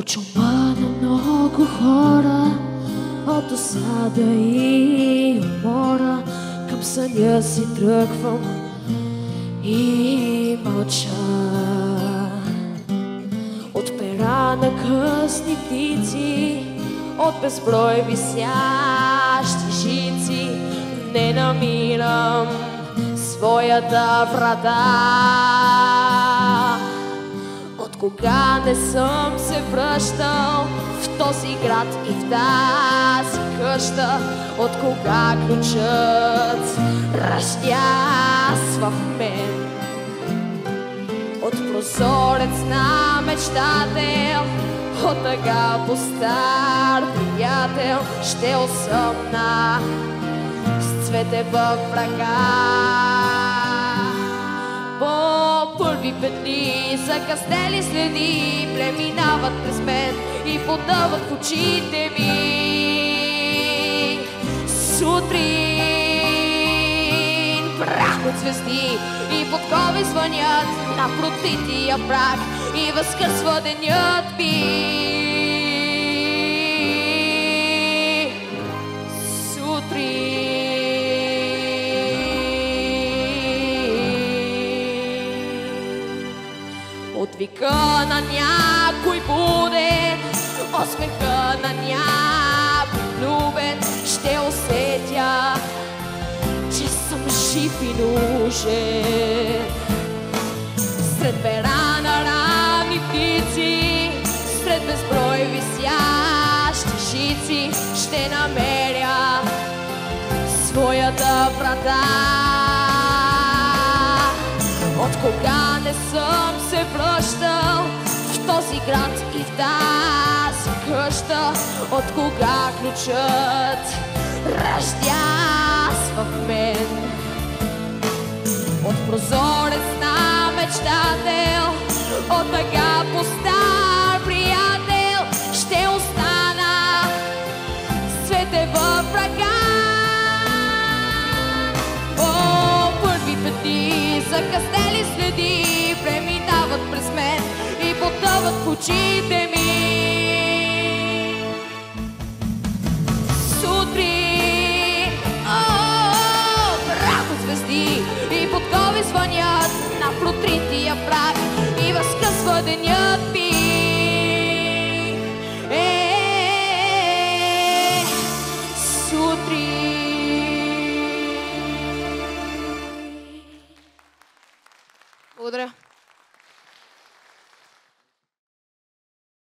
Учума на много хора от досада и умора. Към съня си тръгвам и мълча. От пера на късни птици, от безброй висящи жици, не намирам своята врата. От кога не съм се връщал в този град и в тази къща, от кога ключът ръждясва в мен. От прозорец на мечтател, от тъга по стар приятел, ще осъмна с цвете в ръка. По първи петли закъснели следи преминават през мен и потъват в очите ми. Сутрин прах от звезди и подкови звънят на проклития брак и възкръсва денят ми. От вика на някой буден, от смеха на някой влюбен, ще усетя, че съм жив и нужен. Сред пера на ранни птици, сред безброй висящи жици, ще намеря своята врата. От кога не съм се връщал в този град и в тази къща, от кога ключът ръждясва в мен. От прозорец на мечтател, от тъга по стар приятел, ще остана с цвете в ръка. Закъснели следи преминават през мен и потъват в очите ми. Сутрин, прах от звезди и подкови звънят на протрития прах и възкъсва денят ми. Сутрин. Благодаря.